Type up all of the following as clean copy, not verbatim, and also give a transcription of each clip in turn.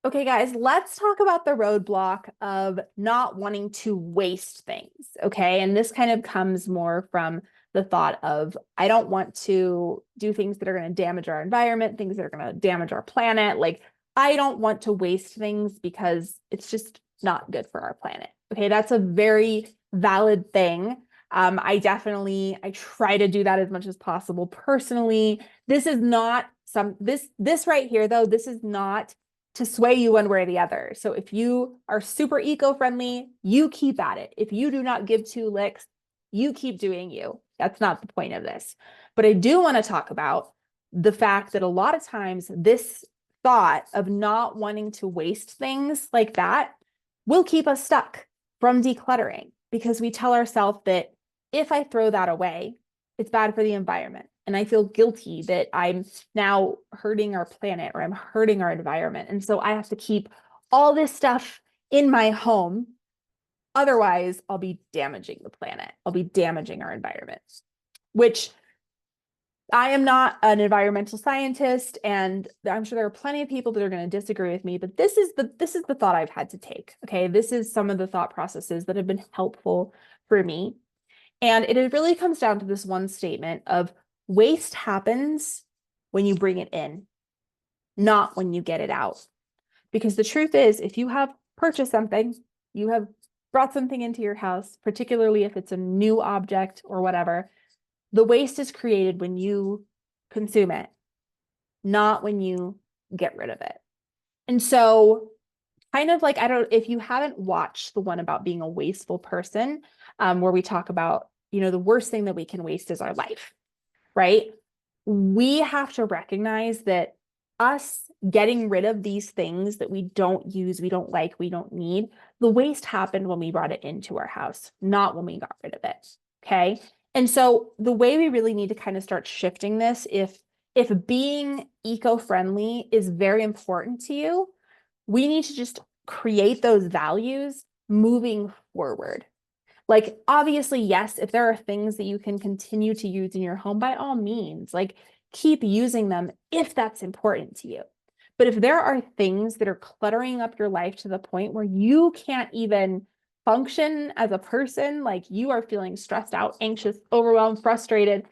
Okay, guys, let's talk about the roadblock of not wanting to waste things. Okay. And this kind of comes more from the thought of, I don't want to do things that are going to damage our environment, things that are going to damage our planet. Like, I don't want to waste things because it's just not good for our planet. Okay. That's a very valid thing. I try to do that as much as possible personally. This is not this right here, though, this is not to sway you one way or the other. So if you are super eco-friendly, you keep at it. If you do not give two licks, you keep doing you. That's not the point of this. But I do want to talk about the fact that a lot of times this thought of not wanting to waste things like that will keep us stuck from decluttering because we tell ourselves that if I throw that away, it's bad for the environment. And I feel guilty that I'm now hurting our planet or I'm hurting our environment. And so I have to keep all this stuff in my home. Otherwise, I'll be damaging the planet. I'll be damaging our environment, which I am not an environmental scientist, and I'm sure there are plenty of people that are going to disagree with me, but this is the thought I've had to take. Okay, this is some of the thought processes that have been helpful for me. And it really comes down to this one statement of waste happens when you bring it in, not when you get it out. Because the truth is, if you have purchased something, you have brought something into your house, particularly if it's a new object or whatever, the waste is created when you consume it, not when you get rid of it. And so, kind of like, I don't, if you haven't watched the one about being a wasteful person, where we talk about, the worst thing that we can waste is our life, right? We have to recognize that us getting rid of these things that we don't use, we don't like, we don't need, the waste happened when we brought it into our house, not when we got rid of it. Okay. And so the way we really need to kind of start shifting this, if being eco-friendly is very important to you, we need to just create those values moving forward. Like, obviously, yes, if there are things that you can continue to use in your home, by all means, like keep using them if that's important to you. But if there are things that are cluttering up your life to the point where you can't even function as a person, like you are feeling stressed out, anxious, overwhelmed, frustrated,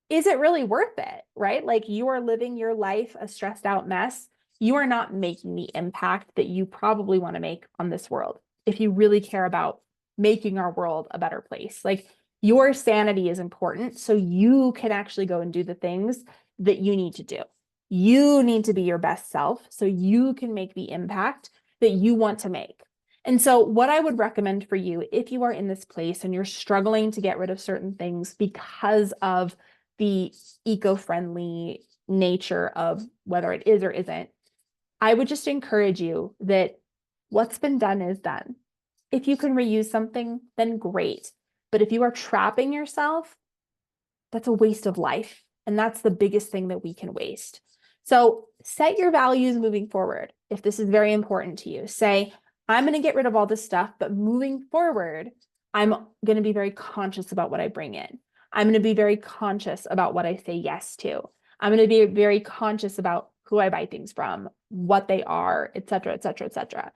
is it really worth it? Right? Like you are living your life a stressed out mess. You are not making the impact that you probably want to make on this world if you really care about making our world a better place. Like your sanity is important so you can actually go and do the things that you need to do. You need to be your best self so you can make the impact that you want to make. And so, what I would recommend for you, if you are in this place and you're struggling to get rid of certain things because of the eco-friendly nature of whether it is or isn't, I would just encourage you that what's been done is done. If you can reuse something, then great. But if you are trapping yourself, that's a waste of life. And that's the biggest thing that we can waste. So set your values moving forward. If this is very important to you, say, I'm going to get rid of all this stuff, but moving forward, I'm going to be very conscious about what I bring in. I'm going to be very conscious about what I say yes to. I'm going to be very conscious about who I buy things from, what they are, et cetera, et cetera, et cetera.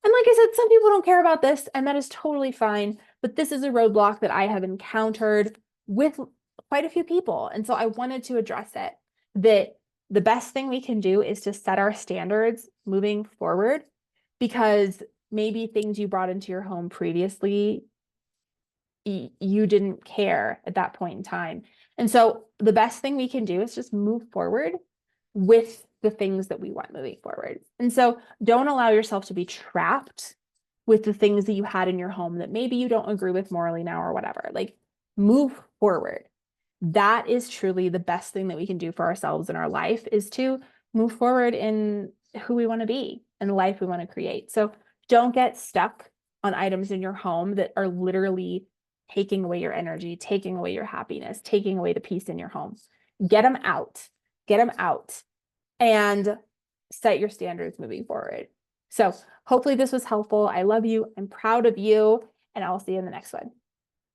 And like I said, some people don't care about this, and that is totally fine. But this is a roadblock that I have encountered with quite a few people. And so I wanted to address it, that the best thing we can do is to set our standards moving forward, because maybe things you brought into your home previously, you didn't care at that point in time. And so the best thing we can do is just move forward with the things that we want moving forward. And so don't allow yourself to be trapped with the things that you had in your home that maybe you don't agree with morally now or whatever. Like, move forward. That is truly the best thing that we can do for ourselves in our life, is to move forward in who we want to be and the life we want to create. So don't get stuck on items in your home that are literally taking away your energy, taking away your happiness, taking away the peace in your home. Get them out. Get them out and set your standards moving forward. So hopefully this was helpful. I love you. I'm proud of you, and I'll see you in the next one.